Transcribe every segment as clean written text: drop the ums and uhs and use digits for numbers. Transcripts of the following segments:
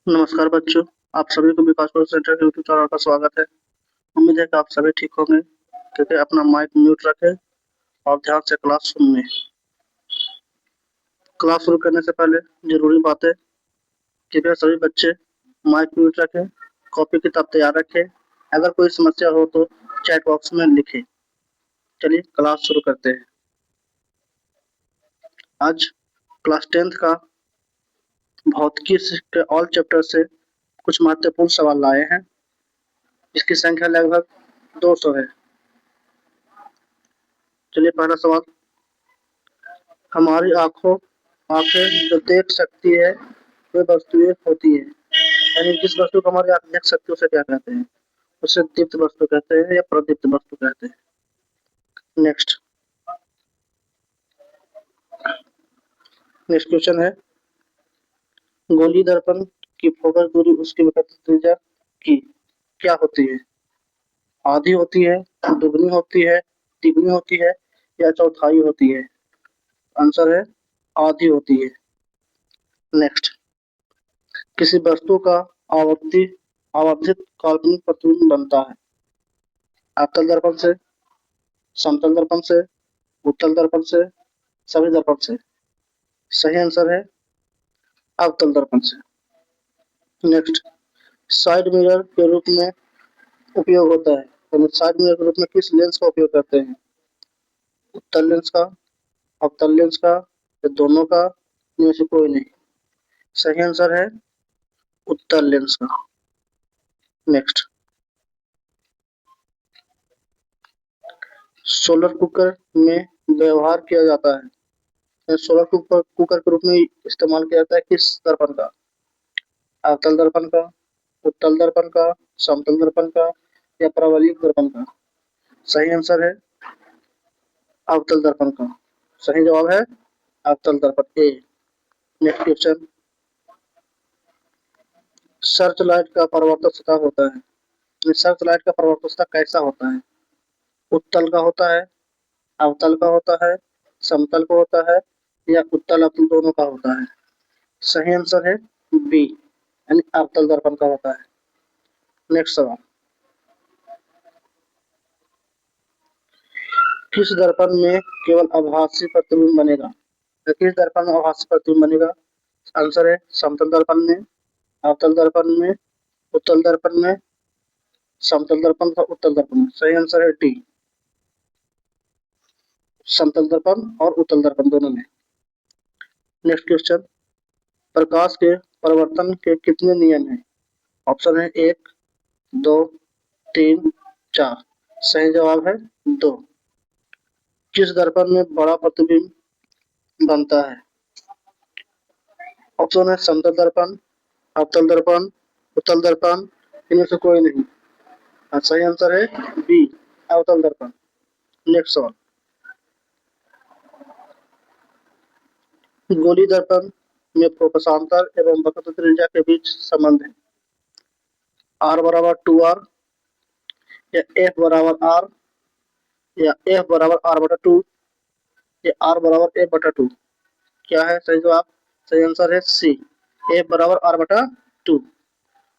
नमस्कार बच्चों, आप सभी को विकास प्रो सेंटर के यूट्यूब चैनल का स्वागत है। उम्मीद है कि आप सभी ठीक होंगे। कृपया अपना माइक म्यूट रखें और ध्यान से क्लास सुनिए। क्लास शुरू करने से पहले जरूरी बातें। कृपया सभी बच्चे माइक म्यूट रखें, कॉपी किताब तैयार रखें। अगर कोई समस्या हो तो चैट बॉक्स में लिखें। चलिए क्लास शुरू करते हैं। आज क्लास 10th का भौतिकी के ऑल चैप्टर से कुछ महत्वपूर्ण सवाल लाए हैं। इसकी संख्या लगभग 200 है। चलिए पहला सवाल। हमारी आंखें जो देख सकती है वे वस्तुएं होती है, यानी जिस वस्तु को हमारी आंख देख सकती है उसे क्या कहते हैं? उसे दीप्त वस्तु कहते हैं या प्रदीप्त वस्तु कहते हैं। नेक्स्ट नेक्स्ट क्वेश्चन है, गोली दर्पण की फोकस दूरी उसकी विकर्ण त्रिज्या की क्या होती है? आधी होती है, दुगनी होती है, तिगुनी होती है या चौथाई होती है? आंसर है आधी होती है। नेक्स्ट, किसी वस्तु का आवर्धित काल्पनिक प्रतिबिंब बनता है अवतल दर्पण से, समतल दर्पण से, उत्तल दर्पण से, सभी दर्पण से? सही आंसर है अवतल दर्पण से। नेक्स्ट, साइड मिरर के रूप में उपयोग होता है, तो साइड मिरर के रूप में किस लेंस का उपयोग करते हैं? उत्तल लेंस का, अवतल लेंस का या दोनों का, इनमें से कोई नहीं? सही आंसर है उत्तल लेंस का। नेक्स्ट, सोलर कुकर में व्यवहार किया जाता है, सोलर कुकर के रूप में इस्तेमाल किया जाता है किस दर्पण का? अवतल दर्पण का, उत्तल दर्पण का, समतल दर्पण का या परवलयिक दर्पण का? सही आंसर है अवतल दर्पण का। सही जवाब है अवतल दर्पण ए। नेक्स्ट क्वेश्चन, सर्च लाइट का परावर्तक सतह होता है, सर्च लाइट का परावर्तक सतह कैसा होता है? उत्तल का होता है, अवतल का होता है, समतल का होता है या उत्तल अवतल दोनों का होता है? सही आंसर है बी, यानी अवतल दर्पण का होता है। नेक्स्ट सवाल, किस दर्पण में केवल आभासी प्रतिबिंब बनेगा? तो किस दर्पण में आभासी प्रतिबिंब बनेगा? आंसर है समतल दर्पण में, अवतल दर्पण में, उत्तल दर्पण में, समतल दर्पण का उत्तल दर्पण में? सही आंसर है डी, समतल दर्पण और उत्तल दर्पण दोनों में। नेक्स्ट क्वेश्चन, प्रकाश के परिवर्तन के कितने नियम हैं? ऑप्शन है 1, 2, 3, 4। सही जवाब है 2। किस दर्पण में बड़ा प्रतिबिंब बनता है? ऑप्शन है समतल दर्पण, अवतल दर्पण, उत्तल दर्पण, इनमें से कोई नहीं? सही आंसर है बी, अवतल दर्पण। नेक्स्ट सवाल, गोली दर्पण में फोकसांतर एवं वक्रता त्रिज्या के बीच संबंध है। आर बराबर 2r या एफ बराबर आर या एफ बराबर आर बटा 2 या आर बराबर एफ बटा 2? क्या है सही जवाब? सही आंसर है सी, एफ बराबर आर बटा 2।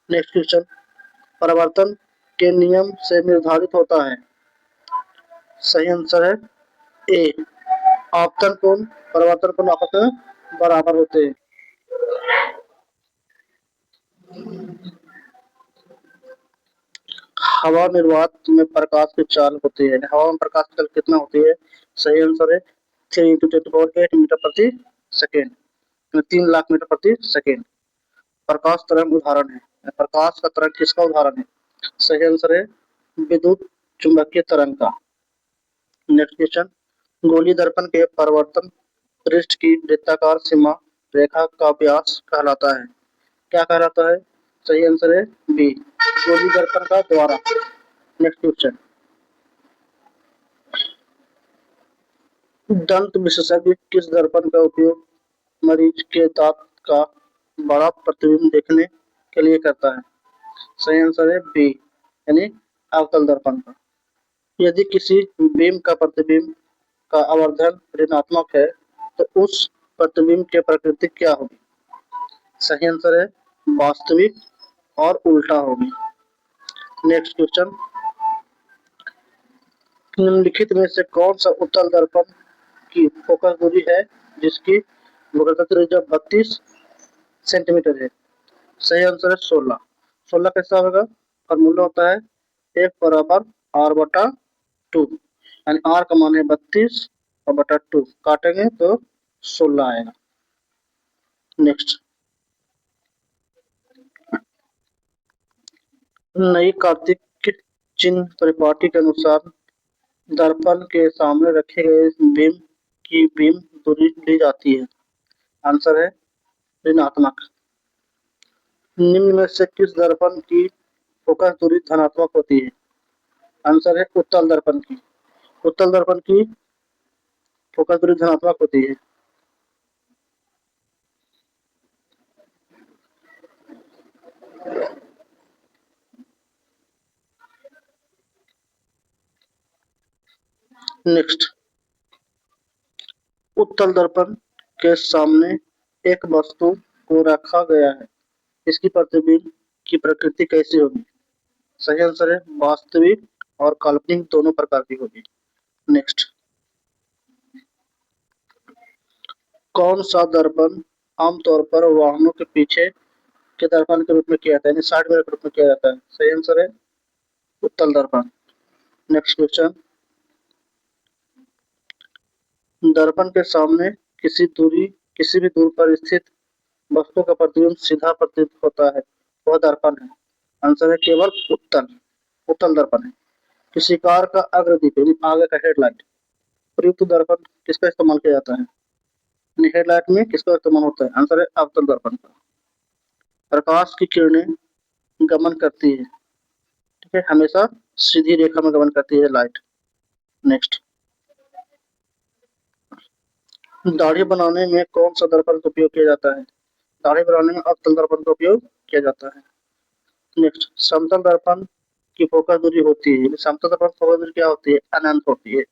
नेक्स्ट क्वेश्चन, परावर्तन के नियम से निर्धारित होता है। सही आंसर है ए, आपतन कोण परावर्तन कोण आपस में बराबर होते हैं। हवा निर्वात में प्रकाश की चाल होती है, हवा में प्रकाश की चाल कितना होती है? सही आंसर है 3 × 10⁸ मीटर प्रति सेकेंड, 3 लाख मीटर प्रति सेकेंड। प्रकाश तरंग उदाहरण है, प्रकाश का तरंग किसका उदाहरण है? सही आंसर है विद्युत चुंबकीय तरंग का। नेक्स्ट क्वेश्चन, गोली दर्पण के परावर्तन पृष्ठ की वृत्ताकार सीमा रेखा का व्यास कहलाता है, क्या कहलाता है? सही आंसर है बी, गोली दर्पण का द्वारा। नेक्स्ट क्वेश्चन, दंत विशेषज्ञ किस दर्पण का उपयोग मरीज के दांत का बड़ा प्रतिबिंब देखने के लिए करता है? सही आंसर है बी, यानी अवतल दर्पण का। यदि किसी बीम का प्रतिबिंब का आवर्धन ऋणात्मक है तो उस प्रतिबिंब की प्रकृति क्या होगी? सही आंसर है वास्तविक और उल्टा होगी। नेक्स्ट क्वेश्चन, निम्नलिखित में से कौन सा उत्तल दर्पण की फोकस दूरी है जिसकी वक्रता त्रिज्या 32 सेंटीमीटर है? सही आंसर है 16। 16 कैसा होगा? फॉर्मूला होता है 1 = r/2, यानी r का मान है 32 और बटा 2 काटेंगे तो 16 आएगा। नेक्स्ट, नई कार्तिक चिन्ह परिपाटी के अनुसार दर्पण के सामने रखे गए बीम की बीम दूरी ली जाती है। आंसर है ऋणात्मक। निम्न में से किस दर्पण की फोकस दूरी धनात्मक होती है? आंसर है उत्तल दर्पण की। उत्तल दर्पण की फोकस दूरी धनात्मक होती है। नेक्स्ट, उत्तल दर्पण के सामने एक वस्तु को रखा गया है, इसकी प्रतिबिंब की प्रकृति कैसी होगी? सही आंसर है वास्तविक और काल्पनिक दोनों प्रकार की होगी। नेक्स्ट, कौन सा दर्पण आमतौर पर वाहनों के पीछे के दर्पण के रूप में किया जाता है, यानी साइड मिरर के रूप में किया जाता है? सही आंसर है उत्तल दर्पण। नेक्स्ट क्वेश्चन, दर्पण के सामने किसी भी दूर पर स्थित वस्तु का प्रतिबिंब सीधा प्रतीत होता है, वह दर्पण है। आंसर है केवल उत्तल दर्पण है। किसी कार का अग्रदीप यानी आगे का हेडलाइट प्रयुक्त दर्पण किसका इस्तेमाल किया जाता है? हेडलाइट में किसका इस्तेमाल होता है? आंसर है अवतल दर्पण का। प्रकाश की किरणें गमन करती है, ठीक है, हमेशा सीधी रेखा में गमन करती है लाइट। नेक्स्ट, दाढ़ी बनाने में कौन सा दर्पण का उपयोग किया जाता है? दाढ़ी बनाने में अवतल दर्पण का उपयोग किया जाता है। नेक्स्ट, समतल दर्पण की फोकस दूरी होती है, समतल दर्पण की फोकस दूरी क्या होती है? अनंत होती है।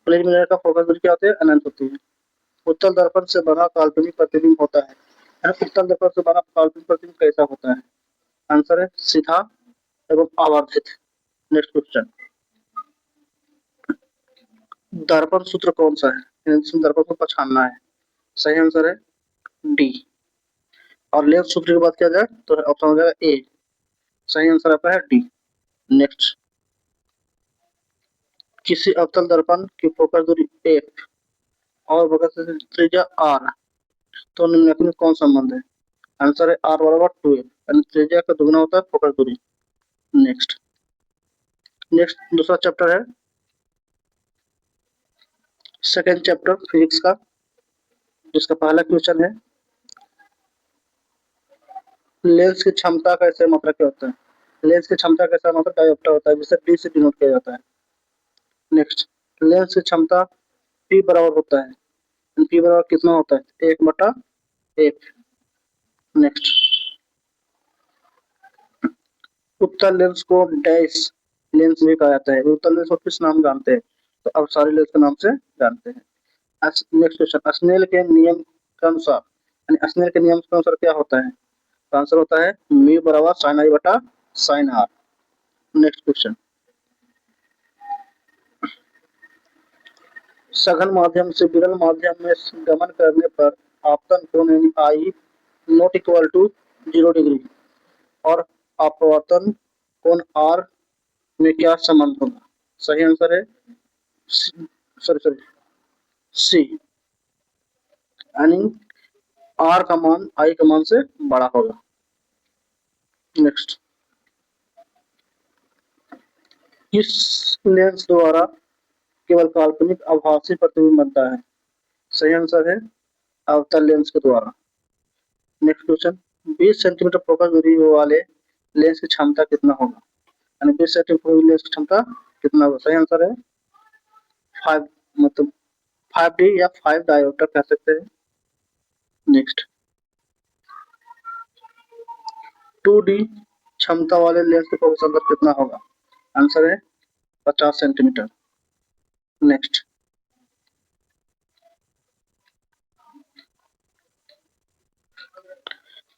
प्लेन मिरर का फोकस दूरी क्या होती है? अनंत होती है। उत्तल दर्पण से बना काल्पनिक प्रतिबिंब होता है, उत्तल दर्पण से बना काल्पनिक प्रतिबिंब कैसा होता है? आंसर है सीधा एवं आवर्धित। नेक्स्ट क्वेश्चन, दर्पण सूत्र कौन सा है जिसमें दर्पण को पहचानना है? सही आंसर है डी। और लेंस सूत्र की बात किया जाए तो ऑप्शन हो जाएगा ए। सही आंसर आपका है डी। नेक्स्ट, किसी अवतल दर्पण की फोकस दूरी एफ और फोकस त्रिज्या आर, तो निम्नलिखित में कौन संबंध है? आंसर है आर बराबर 2f, यानी त्रिज्या का दुगना होता है फोकस दूरी। नेक्स्ट, दूसरा चैप्टर है सेकेंड चैप्टर फिजिक्स का, जिसका पहला क्वेश्चन है लेंस की क्षमता का ऐसे मात्रा क्या होता है? लेंस की क्षमता का ऐसा मात्रा डायोप्टर होता है, जिसे डी से डिनोट किया जाता है। नेक्स्ट, लेंस की क्षमता पी बराबर होता है, पी बराबर कितना होता है? 1/1। नेक्स्ट, उत्तल लेंस को डैश लेंस भी कहा जाता है। उत्तल लेंस को किस नाम जानते हैं? तो अब सारे लेंस के नाम से जानते हैं। नेक्स्ट क्वेश्चन, स्नेल के नियम के अनुसार, यानी स्नेल के नियम के अनुसार क्या होता है? तो आंसर होता है म्यू बराबर साइन आई बटा साइन आर। नेक्स्ट क्वेश्चन, सघन माध्यम से विरल माध्यम में गमन करने पर आपतन कोण यानी आई नॉट इक्वल टू 0 डिग्री और अपवर्तन कोण आर में क्या संबंध होगा? सही आंसर है सॉरी सॉरी सी, यानी आर का मान आई के मान से बड़ा होगा। नेक्स्ट, किस लेंस द्वारा केवल काल्पनिक आभासी प्रतिबिंब बनता है? सही आंसर है अवतल लेंस के द्वारा। नेक्स्ट क्वेश्चन, 20 सेंटीमीटर फोकस दूरी वाले लेंस की क्षमता कितना होगा? यानी 20 सेंटीमीटर लेंस की क्षमता कितना होगा? सही आंसर है 5, मतलब 5D या 5 डायोप्टर कह सकते हैं। नेक्स्ट, 2D क्षमता वाले लेंस की फोकस अंतर कितना होगा? आंसर है 50 सेंटीमीटर। नेक्स्ट,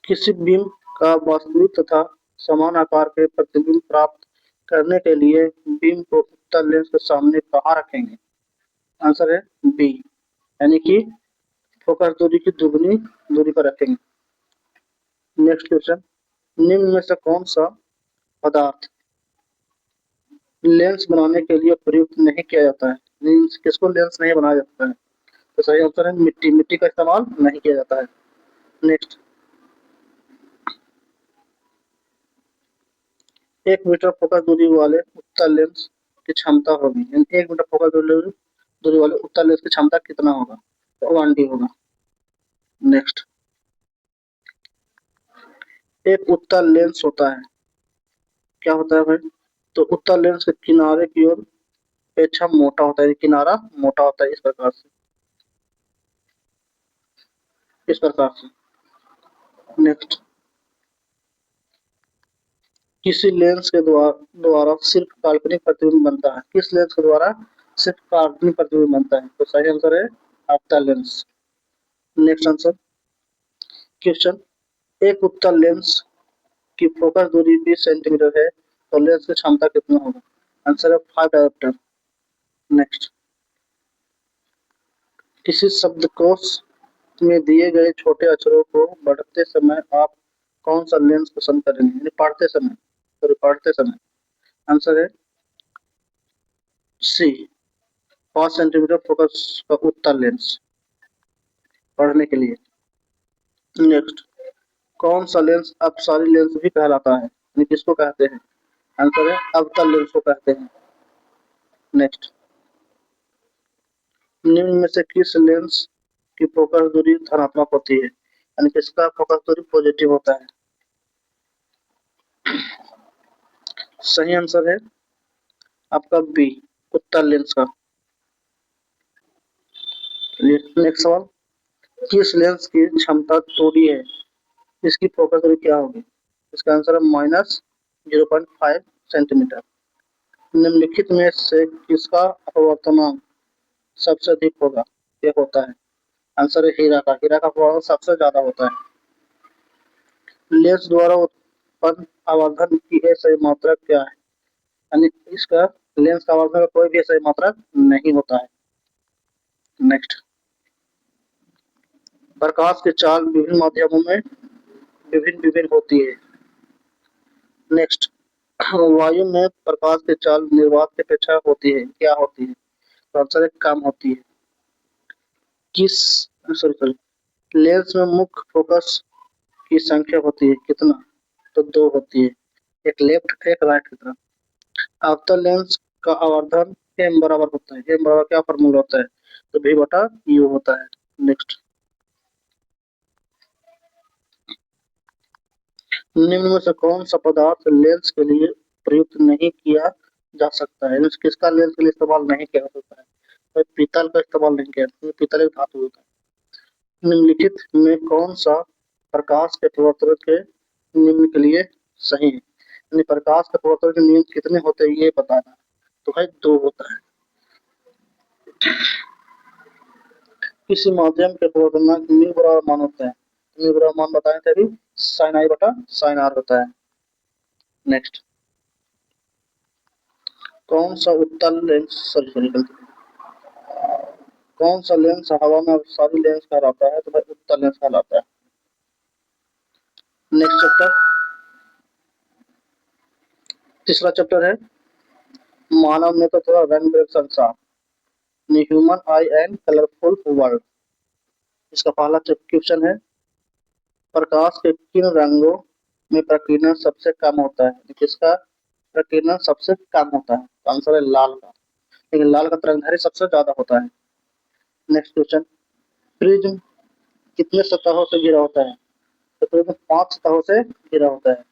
किसी बीम का वास्तविक तथा समान आकार के प्रतिबिंब प्राप्त करने के लिए बीम को उत्तल लेंस के सामने कहाँ रखेंगे? आंसर है बी, यानी कि फोकस दूरी की दुगनी दूरी पर रखेंगे। नेक्स्ट क्वेश्चन, निम्न में से कौन सा पदार्थ लेंस बनाने के लिए प्रयुक्त नहीं किया जाता है? मीन्स किसको लेंस नहीं बनाया जाता है? तो सही आंसर है मिट्टी। मिट्टी का इस्तेमाल नहीं किया जाता है। नेक्स्ट, 1 मीटर फोकस दूरी वाले उत्तल लेंस की क्षमता होगी, 1 मीटर फोकस दूरी वाले उत्तल लेंस की क्षमता कितना होगा? तो 1D होगा। नेक्स्ट, एक उत्तल लेंस होता है, क्या होता है भाई? तो उत्तल लेंस के किनारे की ओर अपेक्षा मोटा होता है, किनारा मोटा होता है, इस प्रकार से। नेक्स्ट, किसी लेंस के द्वारा सिर्फ काल्पनिक प्रतिबिंब बनता है, किस लेंस के द्वारा सिर्फ काल्पनिक प्रतिबिंब बनता है? तो सही आंसर है अवतल लेंस। नेक्स्ट आंसर, क्वेश्चन, एक उत्तल लेंस की फोकस दूरी 20 सेंटीमीटर है, तो लेंस की क्षमता कितना होगा? आंसर है 5 डायोप्टर। नेक्स्ट, किसी शब्दकोश में दिए गए छोटे अक्षरों को पढ़ते समय आप कौन सा लेंस पसंद करेंगे? यानी पढ़ते समय, सॉरी पढ़ते समय। आंसर है सी, 5 सेंटीमीटर फोकस का उत्तल लेंस पढ़ने के लिए। नेक्स्ट, कौन सा लेंस अपसारी लेंस भी कहलाता है? यानी किसको कहते हैं? आंसर है अवतल लेंस को कहते हैं। नेक्स्ट, निम्न में से किस लेंस की फोकस दूरी धनात्मक होती है? यानी किसका फोकस दूरी पॉजिटिव होता है? सही आंसर है आपका बी, उत्तल लेंस का। नेक्स्ट सवाल, किस लेंस की क्षमता 2D है, इसकी फोकस दूरी क्या होगी? इसका आंसर है -0.5 सेंटीमीटर। निम्नलिखित में से किसका अपवर्तनांक सबसे अधिक होगा? ये होता है, आंसर है हीरा का। हीरा का अपवर्तन सबसे ज्यादा होता है। लेंस द्वारा उत्पन्न आवर्धन की सही मात्रक क्या है? यानी इसका लेंस का आवर्धन का कोई भी सही मात्रक नहीं होता है। नेक्स्ट, प्रकाश की चाल विभिन्न माध्यमों में विभिन्न विभिन्न होती है। नेक्स्ट, वायु में प्रकाश की चाल निर्वात की अपेक्षा होती है, क्या होती है? तो आंसर है कम होती है। किस सॉरी सॉरी लेंस में मुख्य फोकस की संख्या होती है कितना? तो 2 होती है, एक लेफ्ट एक राइट की तरफ। अवतल लेंस का आवर्धन एम बराबर होता है, एम बराबर क्या फॉर्मूला होता है? तो V बटा U होता है। नेक्स्ट, निम्न में से कौन सा पदार्थ लेंस के लिए प्रयुक्त नहीं किया जा सकता है? किसका लेंस के लिए इस्तेमाल नहीं किया जा सकता है? तो पीतल का इस्तेमाल नहीं किया, पीतल एक धातु होता है। निम्नलिखित में कौन सा प्रकाश के प्रवर्तन के निम्न के लिए सही है? यानी प्रकाश के प्रवर्तन के नियम कितने होते हैं ये बताना। तो भाई 2 होता है। किसी माध्यम के प्रवर्तनांक म्यू बराबर मान होता है, म्यू बराबर मान बताए थे अभी, साइन आई बटा साइन आर होता है। नेक्स्ट, कौन सा उत्तल लेंस सॉरी सॉरी गलती, कौन सा लेंस हवा में अपसारी लेंस कहलाता है? तो भाई उत्तल लेंस कहलाता है। नेक्स्ट चैप्टर, तीसरा चैप्टर है मानव नेत्र तथा रंग बिरंग संसार, human I and colourful world. इसका पहला क्वेश्चन है, प्रकाश के किन रंगों में प्रकीर्णन सबसे कम होता है? किसका प्रकीर्णन सबसे कम होता है? तो आंसर है लाल का, लेकिन लाल का तरंगधारी सबसे ज्यादा होता है। नेक्स्ट क्वेश्चन, प्रिज्म कितने सतहों से घिरा होता है? तो प्रिज्म 5 सतहों से घिरा होता है।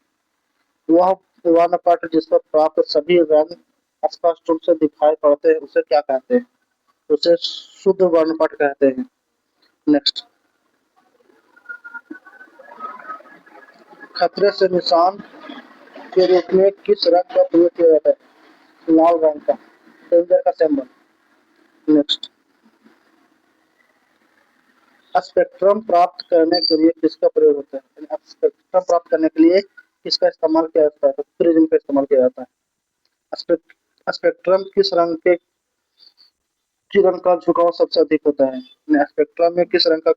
वह वर्णपट जिस पर प्राप्त सभी रंग स्पष्ट रूप से दिखाई पड़ते हैं उसे क्या कहते हैं? उसे शुद्ध वर्णपट कहते हैं। नेक्स्ट, खतरे से निशान के रूप में किस रंग का प्रयोग किया जाता है? लाल रंग का, डेंजर का सिंबल। नेक्स्ट, स्पेक्ट्रम प्राप्त करने के लिए किसका प्रयोग होता है? स्पेक्ट्रम प्राप्त करने के लिए किसका इस्तेमाल किया जाता है? तो प्रिज्म का इस्तेमाल किया जाता है। स्पेक्ट्रम किस रंग के किरण का झुकाव सबसे अधिक होता है? स्पेक्ट्रम में किस रंग का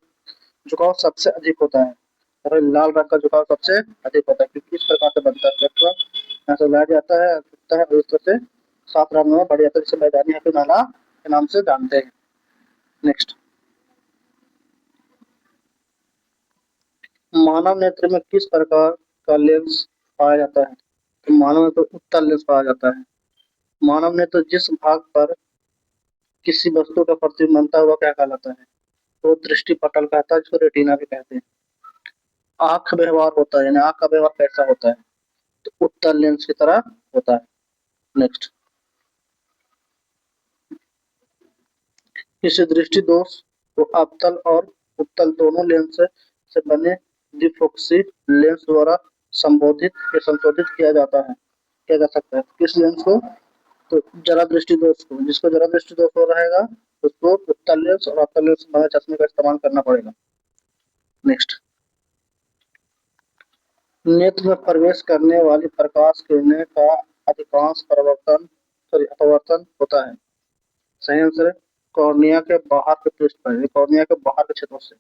झुकाव सबसे अधिक होता है? और लाल रंग का झुकाव सबसे अधिक होता है, क्योंकि इस प्रकार से बनता है स्पेक्ट्रम। यहाँ से लाइट जाता है, दिखता है, और इस तरह से 7 रंग में बढ़ जाता है, जिसे मैदानी है नाला के नाम से जानते हैं। नेक्स्ट, मानव नेत्र में किस प्रकार का लेंस पाया जाता है? तो मानव नेत्र उत्तल लेंस पाया जाता है। मानव नेत्र जिस भाग पर किसी वस्तु का प्रतिबिंब बनता है वह क्या कहलाता है? तो दृष्टि पटल कहता है, जिसको रेटिना भी कहते हैं। आंख व्यवहार होता है, यानी आंख का व्यवहार कैसा होता है? तो उत्तल लेंस की तरह होता है। नेक्स्ट, किसी दृष्टि दोष को अवतल और उत्तल दोनों लेंस से बने द्विफोक्सी लेंस द्वारा संबोधित या संशोधित किया जा सकता है। किस लेंस को? तो जरा दृष्टि दोष को। जिसको जरा दृष्टि दोष हो रहेगा उसको उत्तल लेंस और अवतल लेंस बने चश्मे का इस्तेमाल करना पड़ेगा। नेक्स्ट, नेत्र में प्रवेश करने वाली प्रकाश किरणें का अधिकांश अपवर्तन होता है। सही आंसर है कॉर्निया के बाहर के पृष्ठ पर, कॉर्निया के बाहर के क्षेत्रों से।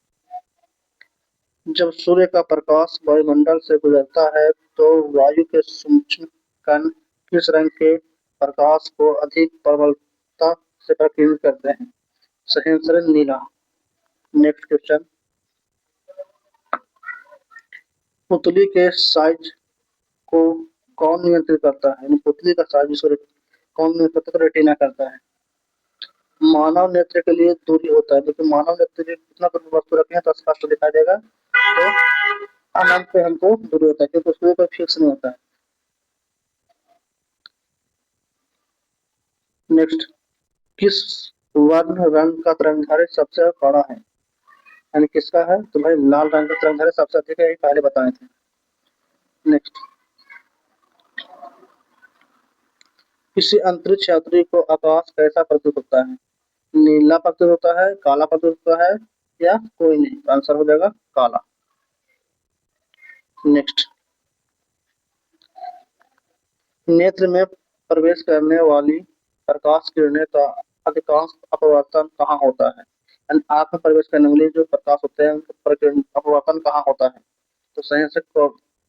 जब सूर्य का प्रकाश वायुमंडल से गुजरता है तो वायु के सूक्ष्म कण किस रंग के प्रकाश को अधिक प्रबलता से प्रकीर्णित करते हैं? सही आंसर है नीला। नेक्स्ट क्वेश्चन, पुतली के साइज को कौन नियंत्रित करता है? यानी पुतली का साइज इसको कौन नियंत्रित करता है? रेटिना करता है। मानव नेत्र के लिए दूरी होता है, लेकिन मानव नेत्र के कितना दूर वस्तु रखें तो स्पष्ट दिखाई देगा। तो अनंत पे हमको दूरी होता है, क्योंकि उसमें कोई फिक्स नहीं होता है। नेक्स्ट, किस वर्ण रंग का तरंगधारी सबसे बड़ा है? यानी किसका है? तो भाई लाल रंग का तरंगधारी सबसे अधिक है, यही पहले बताए थे। नेक्स्ट, किसी अंतरिक्ष यात्री को आकाश कैसा प्रतीत होता है? नीला प्रतीत होता है, काला प्रतीत होता है, या कोई नहीं? आंसर हो जाएगा काला। नेक्स्ट, नेत्र में प्रवेश करने वाली प्रकाश किरणें का अधिकांश अपवर्तन कहाँ होता है? यानी आंख में प्रवेश करने वाले जो प्रकाश होते हैं उनका अपवर्तन कहाँ होता है? तो सही से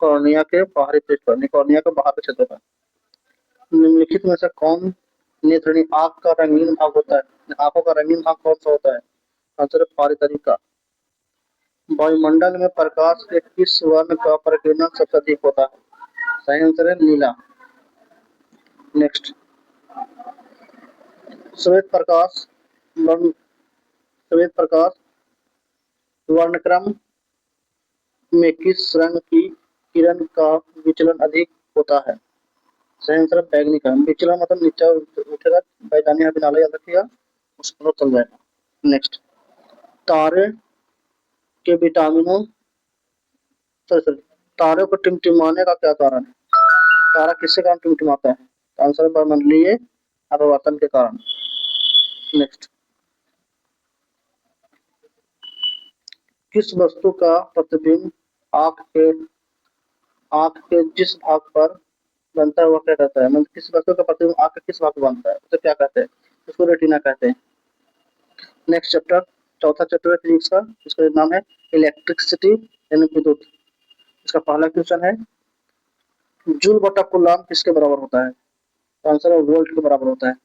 कॉर्निया के बाहरी पृष्ठ पर, कॉर्निया के बाहर के क्षेत्र पर। निम्नलिखित में से कौन नेत्रहीन आंख का रंगीन भाग होता है? आंखों का रंगीन भाग कौन सा होता है? आंसर है पारितरी का। वायुमंडल में प्रकाश के किस वर्ण का प्रकीर्णन सबसे अधिक होता है? सही आंसर है नीला। नेक्स्ट, श्वेत प्रकाश वर्ण श्वेत प्रकाश वर्णक्रम में किस रंग की किरण का विचलन अधिक होता है? सही आंसर बैगनी का। विचलन मतलब नीचे उठेगा, बैगनी यहाँ बिना याद रखिएगा, उसको चल जाएगा। नेक्स्ट, तारे के विटामिनों सॉरी तारे को टिमटिमाने का क्या कारण है? तारा किसके कारण टिमटिमाता है? तो आंसर है वायुमंडलीय अपवर्तन के कारण। नेक्स्ट, किस वस्तु का प्रतिबिंब आंख के जिस भाग पर बनता है वह क्या कहता है? मतलब किस वस्तु का प्रतिबिंब आंख के किस भाग पर बनता है उसे क्या कहते हैं? उसको रेटिना कहते हैं। नेक्स्ट चैप्टर, चौथा चैप्टर है फिजिक्स का, जिसका नाम है इलेक्ट्रिसिटी यानी विद्युत। इसका पहला क्वेश्चन है, जूल बटा कूलम्ब किसके बराबर होता है? तो आंसर है वोल्ट के बराबर होता है।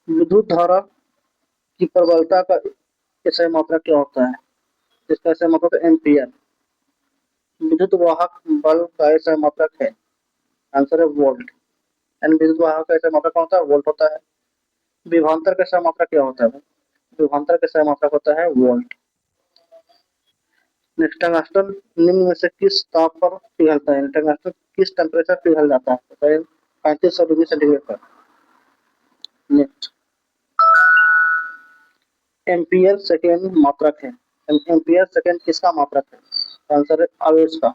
विद्युत धारा की प्रबलता का एसआई मात्रक क्या होता है? इसका एसआई मात्रक है एम्पियर। विद्युत वाहक बल का एसआई मात्रक है, आंसर है वोल्ट। एंड विद्युत वाहक का एसआई मात्रक कौन होता है? वोल्ट होता है। विभवांतर का एसआई मात्रक क्या होता है? विभवांतर का एसआई मात्रक होता है वोल्ट। नेक्स्ट, टंगस्टन निम्न में से किस ताप पर पिघलता है? टंगस्टन किस टेम्परेचर पिघल जाता है? 3500 डिग्री सेंटीग्रेड पर। नेक्स्ट, एम्पियर सेकेंड मात्रक है। एम्पियर सेकेंड किसका मात्रक है? आंसर है आवेश का।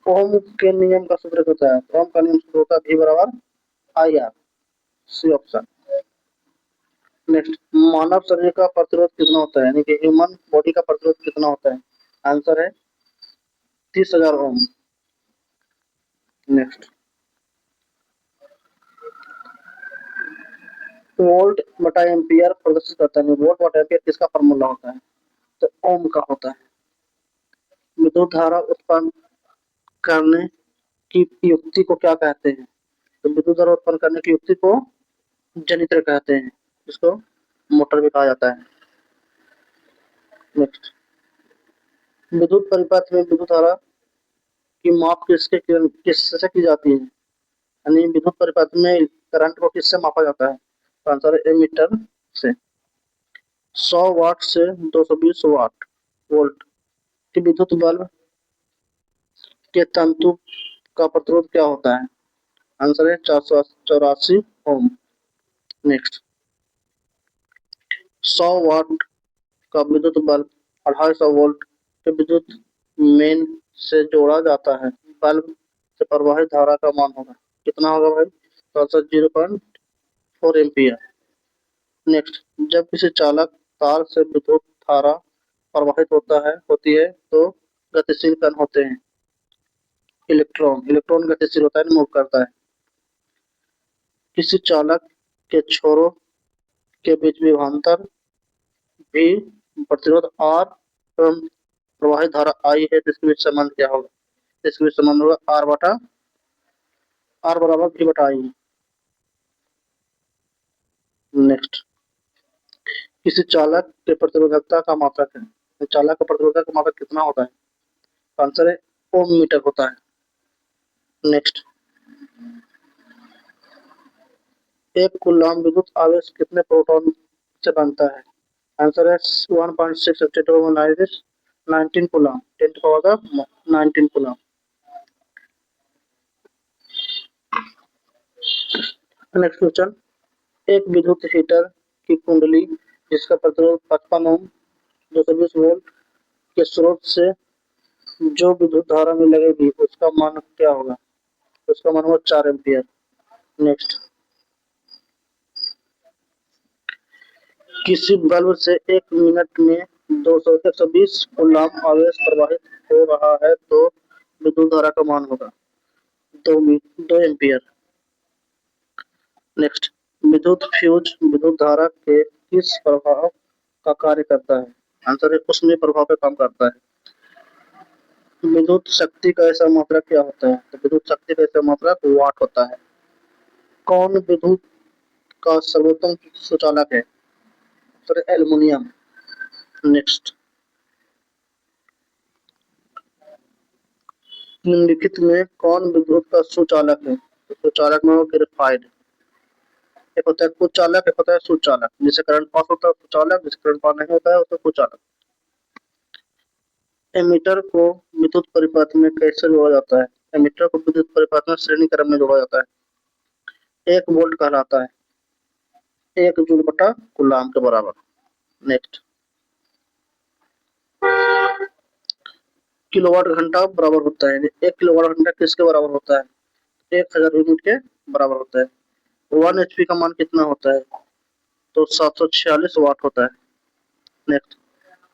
ओम के नियम का सूत्र होता है, ओम का नियम सूत्र होता है V बराबर I R. C option. Next, मानव शरीर का प्रतिरोध कितना होता है, यानी कि ह्यूमन बॉडी का प्रतिरोध कितना होता है? आंसर है 30,000 ओम। नेक्स्ट, वोल्ट बटा एम्पियर प्रदर्शित करता है, वोल्ट बटा एम्पियर किसका फॉर्मूला होता है? तो ओम का होता है। विद्युत धारा उत्पन्न करने की युक्ति को क्या कहते हैं? तो विद्युत धारा उत्पन्न करने की युक्ति को जनित्र कहते हैं, इसको मोटर भी कहा जाता है। नेक्स्ट, विद्युत परिपथ में विद्युत धारा की माप किससे की जाती है, यानी विद्युत परिपथ में करंट को किससे मापा जाता है? तो आंसर है एमीटर से। 100 वाट से 220 वाट वोल्ट के विद्युत बल्ब के तंतु का प्रतिरोध क्या होता है? आंसर है 484 ओम। नेक्स्ट, 100 वाट का विद्युत बल्ब 250 वोल्ट के विद्युत मेन से जोड़ा जाता है, बल्ब से प्रवाहित धारा का मान होगा कितना होगा भाई? तो आंसर 0.4 एम्पियर। नेक्स्ट, जब किसी चालक तार से विद्युत धारा प्रवाहित होती है तो गतिशील कण होते हैं इलेक्ट्रॉन गतिशील होता है, मूव करता है। किसी चालक के छोरों के बीच विभवांतर भी प्रतिरोध R एवं प्रवाहित धारा I है, तो इसके बीच संबंध क्या होगा? इसके बीच संबंध होगा R बराबर V बटा I। नेक्स्ट, किसी चालक के प्रतिरोधकता का मात्रक है, तो चालक का प्रतिरोधक का मात्रक कितना होता है? आंसर है ओम मीटर होता है। नेक्स्ट, एक कूलाम विद्युत आवेश कितने प्रोटॉन से बनता है? आंसर है 1.6 19 coulomb 10 to the power 19 coulomb. Next question, एक विद्युत हीटर की कुंडली जिसका प्रतिरोध 55 ओम 220 वोल्ट के स्रोत से जो विद्युत धारा में लगेगी उसका मान क्या होगा? उसका मान होगा 4 एम्पियर। नेक्स्ट, किसी बल्ब से 1 मिनट में 200 से 120 कूलाम आवेश प्रवाहित हो रहा है तो विद्युत धारा का मान होगा 2 एम्पियर। नेक्स्ट, विद्युत फ्यूज विद्युत धारा के किस प्रभाव का कार्य करता है? आंसर है ऊष्मीय प्रभाव पे काम करता है। विद्युत शक्ति का ऐसा मात्रक क्या होता है? तो विद्युत शक्ति का ऐसा मात्रक वाट होता है। कौन विद्युत का सर्वोत्तम सुचालक है? तो एल्युमिनियम। नेक्स्ट, निम्नलिखित में कौन विद्युत का सुचालक है? तो सुचालक में हो ग्रेफाइट। एक होता है कुचालक, एक होता है सुचालक। जिसे करंट पास होता है सुचालक, जिसे करंट पास नहीं होता है उसे कुचालक। एमीटर को विद्युत परिपथ में कैसे जोड़ा जाता है? एमीटर को विद्युत परिपथ में श्रेणी क्रम में जोड़ा जाता है। 1 वोल्ट कहलाता है 1 जूल बटा कूलाम के बराबर। नेक्स्ट, किलोवाट घंटा बराबर होता है, 1 किलोवाट घंटा किसके बराबर होता है? 1000 यूनिट के बराबर होता है। 1 एचपी का मान कितना होता है? तो 746 वाट होता है। नेक्स्ट,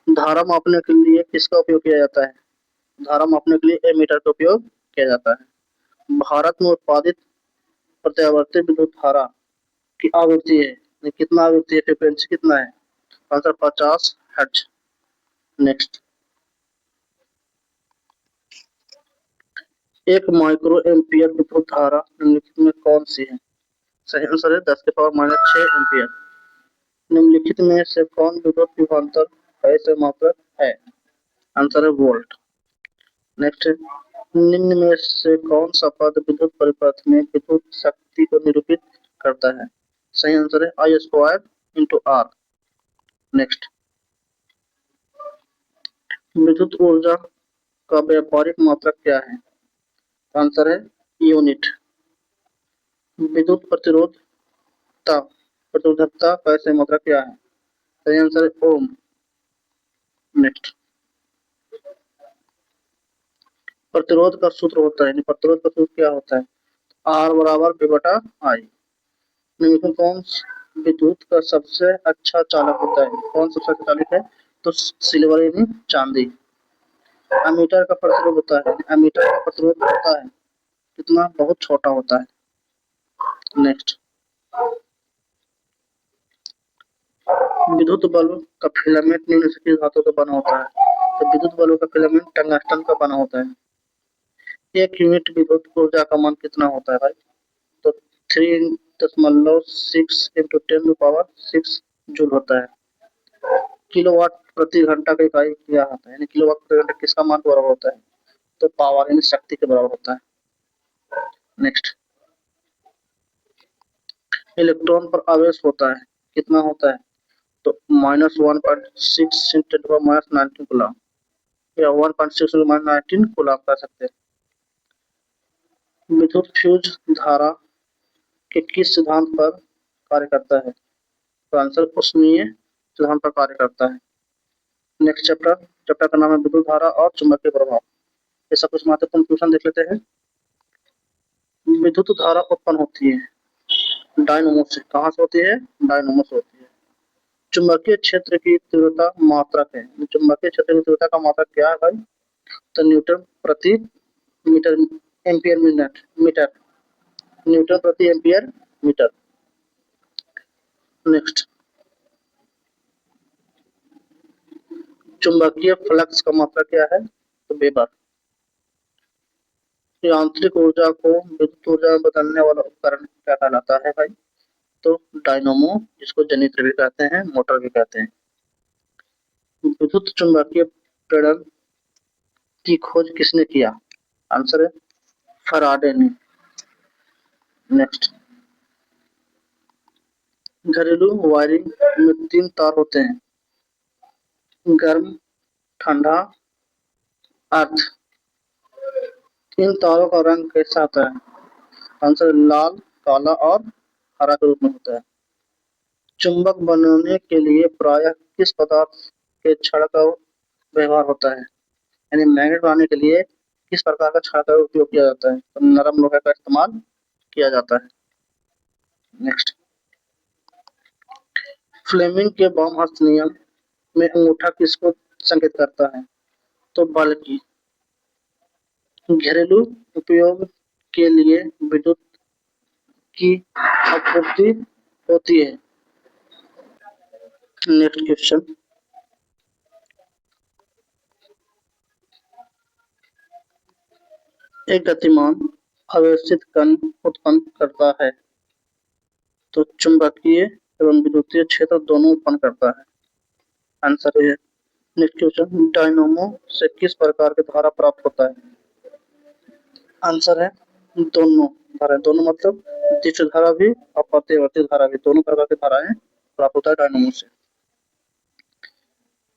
धारा मापने के लिए किसका उपयोग किया जाता है? धारा मापने के लिए एमीटर का उपयोग किया जाता है। भारत में उत्पादित प्रत्यावर्ती विद्युत धारा की आवृत्ति है, कितना आवृत्ति है, फ्रीक्वेंसी कितना है? Answer 50 hertz. नेक्स्ट, एक माइक्रो एम्पियर विद्युत धारा निम्नलिखित में कौन सी है? सही आंसर है 10 के पावर -6 एम्पियर। निम्नलिखित में से कौन विद्युत विभवांतर ऐसे मात्रक है? आंसर है वोल्ट। नेक्स्ट, निम्न में से कौन सा पद विद्युत परिपथ में विद्युत शक्ति को निरूपित करता है? सही आंसर है I² × R। नेक्स्ट, विद्युत ऊर्जा का व्यापारिक मात्रक क्या है? आंसर है यूनिट। विद्युत प्रतिरोधकता का ऐसे मात्रक क्या है? सही आंसर है ओम। नेक्स्ट, प्रतिरोध का सूत्र होता है, प्रतिरोध का सूत्र क्या होता है? R बराबर V बटा I। निम्नलिखित कौन विद्युत का सबसे अच्छा चालक होता है? कौन सबसे अच्छा चालक है? तो सिल्वर यानी चांदी। अमीटर का प्रतिरोध होता है, अमीटर का प्रतिरोध होता है कितना? बहुत छोटा होता है। नेक्स्ट, विद्युत बल्ब का फिलामेंट निम्न से किस धातु का बना होता है? तो विद्युत बल्ब का फिलामेंट टंगस्टन का बना होता है। एक यूनिट विद्युत ऊर्जा का मान कितना होता है भाई? तो 3.6 × 10⁻6 जूल होता है। किलोवाट प्रति घंटा का इकाई क्या होता है? यानी किलोवाट प्रति घंटा किसका मान बराबर होता है? तो पावर यानी शक्ति के बराबर होता है। नेक्स्ट, इलेक्ट्रॉन पर आवेश होता है कितना होता है? तो -1.6 × 10⁻19 कूलम या 1.6 × 19 कूलम कह सकते हैं। विद्युत फ्यूज धारा के किस सिद्धांत पर कार्य करता है? तो आंसर ऊष्मीय सिद्धांत पर कार्य करता है। नेक्स्ट चैप्टर, चैप्टर का नाम है विद्युत धारा और चुंबकीय प्रभाव। ये सब कुछ महत्वपूर्ण क्वेश्चन देख लेते हैं। विद्युत धारा उत्पन्न होती है डायनमो से। कहाँ से होती है? डायनमो से होती है। चुंबकीय क्षेत्र की तीव्रता मात्रक है। चुंबकीय क्षेत्र की तीव्रता का मात्रक क्या है भाई? तो न्यूटन प्रति metre, ampere minute, metre, newton प्रति एम्पियर मीटर। नेक्स्ट, चुंबकीय फ्लक्स का मात्रा क्या है? तो वेबर। यांत्रिक ऊर्जा को विद्युत ऊर्जा में बदलने वाला उपकरण क्या कहलाता है भाई? तो डायनमो, जिसको जनरेटर भी कहते हैं, मोटर भी कहते हैं। विद्युत चुंबकीय प्रेरण की खोज किसने किया? आंसर है फराडे ने। नेक्स्ट, घरेलू वायरिंग में 3 तार होते हैं, गर्म, ठंडा, अर्थ। इन तारों का रंग कैसा होता है? आंसर लाल, काला और हरा के रूप में होता है। चुंबक बनाने के लिए प्रायः किस पदार्थ के छड़ का व्यवहार होता है? यानी मैग्नेट बनाने के लिए किस प्रकार का छड़ का उपयोग किया जाता है? तो नरम लोहे का इस्तेमाल किया जाता है। नेक्स्ट, फ्लेमिंग के बाम हस्त नियम में अंगूठा किसको संकेत करता है? तो बल की। घरेलू उपयोग के लिए विद्युत की आपूर्ति होती है। नेक्स्ट क्वेश्चन, एक गतिमान आवेशित कण उत्पन्न करता है तो चुंबकीय एवं विद्युतीय क्षेत्र दोनों उत्पन्न करता है। आंसर है। नेक्स्ट क्वेश्चन, डायनामो से किस प्रकार की धारा प्राप्त होता है? आंसर है दोनों धारा। दोनों मतलब दिश धारा भी और प्रत्यावर्ती धारा भी, दोनों प्रकार की धाराएं प्राप्त होता है डायनामो से।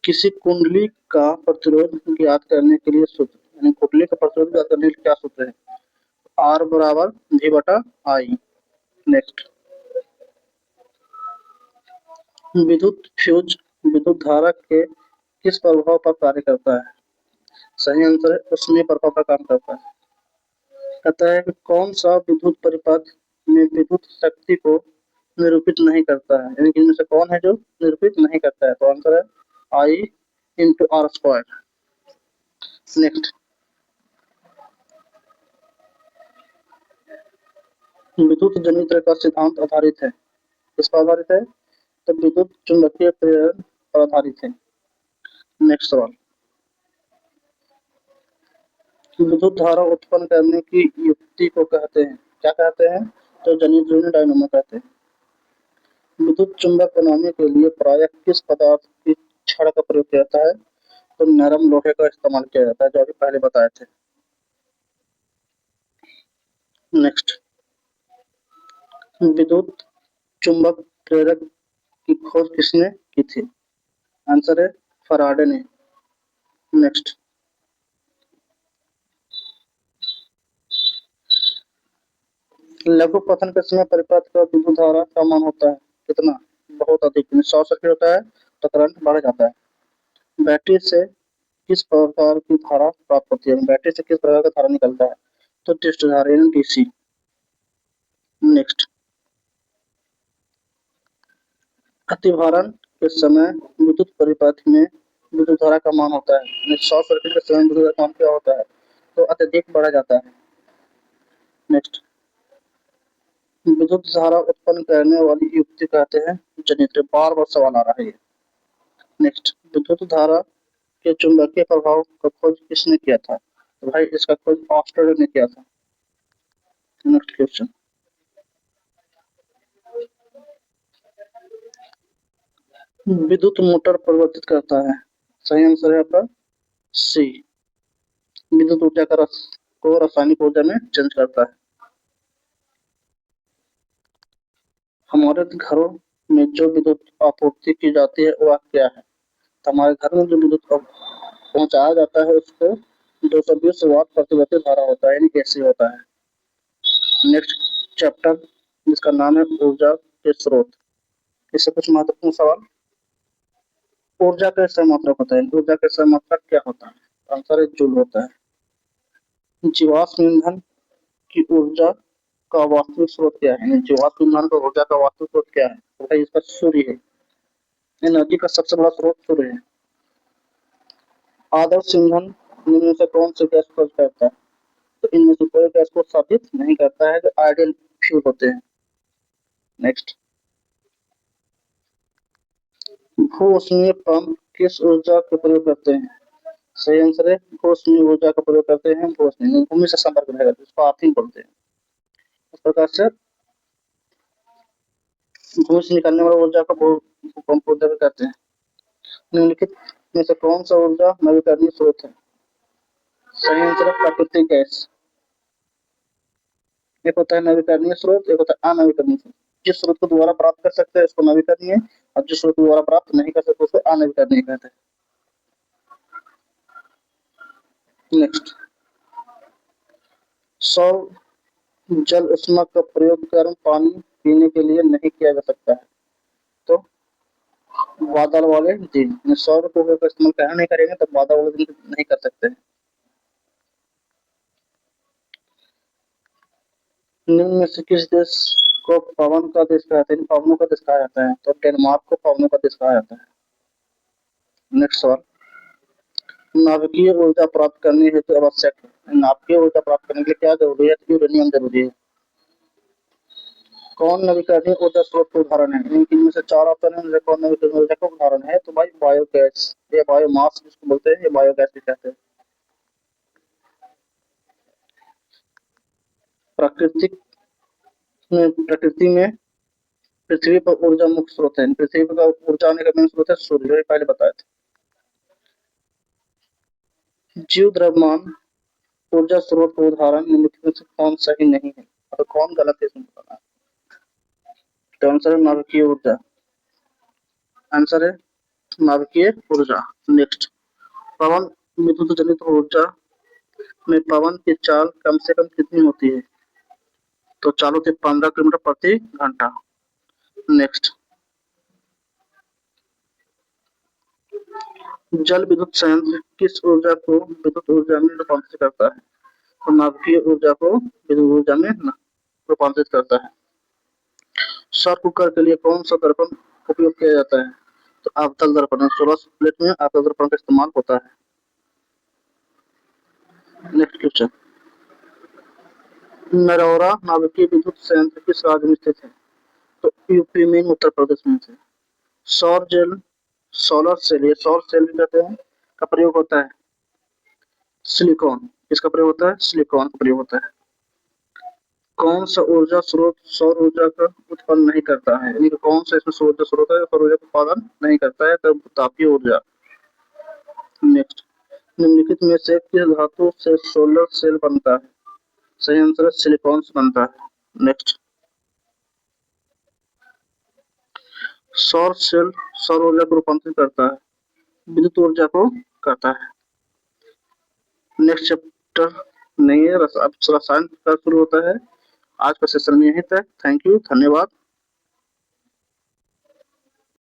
किसी कुंडली का प्रतिरोध ज्ञात करने के लिए सूत्र, यानी कुंडली का प्रतिरोध ज्ञात करने के लिए क्या सूत्र है? R बराबर V बटा I। नेक्स्ट, विद्युत फ्यूज विद्युत धारा के किस प्रभाव पर कार्य करता है? सही आंसर है ऊष्मीय प्रभाव पर काम करता है। कहता है कि कौन सा विद्युत परिपथ में विद्युत शक्ति को निरूपित नहीं करता है, यानी कि इनमें से कौन है जो निरूपित नहीं करता है? तो आंसर है I × R²। नेक्स्ट, विद्युत जनित्र का सिद्धांत आधारित है, किस पर आधारित है? तो विद्युत चुंबकीय प्रेरण पर आधारित है। नेक्स्ट सवाल, विद्युत धारा उत्पन्न करने की युक्ति को कहते हैं, क्या कहते हैं? तो जनित्र डायनामो कहते हैं। विद्युत चुंबक बनाने के लिए प्रायः किस पदार्थ की छड़ का प्रयोग किया जाता है? तो नरम लोहे का इस्तेमाल किया जाता है, जो अभी पहले बताए थे। नेक्स्ट, विद्युत चुंबक प्रेरक की खोज किसने की थी? आंसर है फराडे ने। नेक्स्ट, लघु पतन के समय परिपथ का विद्युत धारा का मान होता है कितना? बहुत अधिक, 100 सर्किट होता है तो करंट बढ़ जाता है। बैटरी से किस प्रकार की धारा प्राप्त होती है? बैटरी से किस प्रकार का धारा निकलता है? तो टेस्ट धारा यानी डीसी। नेक्स्ट, अतिभारण के समय विद्युत परिपथ में विद्युत धारा का मान होता है। शॉर्ट सर्किट के समय विद्युत धारा का मान क्या होता है? तो अत्यधिक बढ़ा जाता है। नेक्स्ट, विद्युत धारा उत्पन्न करने वाली युक्ति कहते हैं जनित्र। बार बार सवाल आ रहा है ये। नेक्स्ट, विद्युत धारा के चुंबकीय प्रभाव का खोज किसने किया था? तो भाई इसका खोज ऑस्ट्रेलिया ने किया था। नेक्स्ट क्वेश्चन, विद्युत मोटर परिवर्तित करता है। सही आंसर है आपका सी। विद्युत ऊर्जा का को रासायनिक ऊर्जा में चेंज करता है। हमारे घरों में जो विद्युत आपूर्ति की जाती है वह क्या है? तो हमारे घर में जो विद्युत पहुंचाया जाता है उसको 220 वाट प्रतिवर्ती धारा होता है, यानी एसी होता है। नेक्स्ट चैप्टर जिसका नाम है ऊर्जा के स्रोत। इससे कुछ महत्वपूर्ण सवाल। ऊर्जा का सही मात्रक होता है। ऊर्जा का सही मात्रक क्या होता है? आंसर है जूल होता है। जीवाश्म ईंधन की ऊर्जा का वास्तविक स्रोत क्या है? जीवाश्म ईंधन का ऊर्जा का वास्तविक स्रोत क्या है? तो भाई इसका सूर्य है। एनर्जी का सबसे बड़ा स्रोत सूर्य है। आदर्श ईंधन निम्न से कौन सी गैस खोज करता है? तो इनमें से कोई गैस को साबित नहीं करता है, जो आइडियल फ्यूल होते हैं। नेक्स्ट, भू ऊष्मीय पंप किस ऊर्जा का प्रयोग करते हैं? सही आंसर है भू ऊष्मीय ऊर्जा का प्रयोग करते हैं। भू ऊष्मीय भूमि से संपर्क रहेगा जिसको अर्थिंग बोलते हैं। इस प्रकार से भूमि से निकलने वाली ऊर्जा को भूकंप ऊर्जा भी कहते हैं। निम्नलिखित में से कौन सा ऊर्जा नवीकरणीय स्रोत है? सही आंसर है प्राकृतिक गैस। एक होता है नवीकरणीय स्रोत, एक होता है अनवीकरणीय स्रोत। जिस स्रोत को दोबारा प्राप्त कर सकते हैं उसको नवीकरणीय, और जिस स्रोत को दोबारा प्राप्त नहीं कर सकते उसको अनवीकरणीय कहते हैं। नेक्स्ट, सौर जल ऊष्मा का प्रयोग गर्म पानी पीने के लिए नहीं किया जा सकता है। तो बादल वाले दिन सौर को इस्तेमाल कहा नहीं करेंगे तो बादल वाले दिन नहीं कर सकते हैं। निम्न में से किस देश को पवन का देश कहा जाता है? पवनों का देश कहा जाता है। तो डेनमार्क को पवनों का देश कहा जाता है। नेक्स्ट सवाल, नाभिकीय ऊर्जा प्राप्त करने हेतु आवश्यक है। नाभिकीय ऊर्जा प्राप्त करने के लिए क्या जरूरी है? तो यूरेनियम जरूरी है। कौन नवीकरणीय ऊर्जा स्रोत का उदाहरण है? इनमें से चार ऑप्शन है, कौन नवीकरणीय ऊर्जा का उदाहरण है? तो भाई बायोगैस, ये बायोमास जिसको बोलते हैं, ये बायोगैस भी कहते हैं। प्रकृति में पृथ्वी पर ऊर्जा मुख्य स्रोत है। पृथ्वी पर ऊर्जा आने का मेन स्रोत है सूर्य, पहले बताए थे। जीव द्रव्यमान ऊर्जा स्रोत का उदाहरण निम्नलिखित में से कौन सही नहीं है? तो कौन गलत है इसमें बताना है। तो आंसर है नाभिकीय ऊर्जा। आंसर है नाभिकीय ऊर्जा। नेक्स्ट, पवन विद्युत जनित ऊर्जा में पवन की चाल कम से कम कितनी होती है? तो चाल होती है 15 किलोमीटर प्रति घंटा। नेक्स्ट, जल विद्युत संयंत्र किस ऊर्जा को विद्युत ऊर्जा में रूपांतरित करता है? तो नाभिकीय ऊर्जा को विद्युत ऊर्जा में रूपांतरित करता है। सौर कुकर के लिए कौन सा दर्पण उपयोग किया जाता है? तो अवतल दर्पण, सोलर प्लेट में अवतल दर्पण का इस्तेमाल होता है। नेक्स्ट क्वेश्चन, नरौरा नाभिकीय विद्युत संयंत्र किस राज्य में स्थित है? तो यूपी में, उत्तर प्रदेश में से। सौर जेल, सोलर सेल, ये सौर सेल भी कहते हैं, का प्रयोग होता है सिलिकॉन। किसका प्रयोग होता है? सिलिकॉन का प्रयोग होता है। कौन सा ऊर्जा स्रोत सौर ऊर्जा का उत्पन्न नहीं करता है? यानी कि कौन सा इसमें सौर ऊर्जा स्रोत है सौर ऊर्जा का उत्पादन नहीं करता है? तब तापीय ऊर्जा। नेक्स्ट, निम्नलिखित में से किस धातु से सोलर सेल बनता है? सही आंसर है सिलिकॉन से बनता है। नेक्स्ट, सौर सेल सौर ऊर्जा को रूपांतरित करता है, विद्युत ऊर्जा को करता है। नेक्स्ट चैप्टर नहीं है, अब रसायन का शुरू होता है। आज का सेशन में यहीं तक। थैंक यू, धन्यवाद।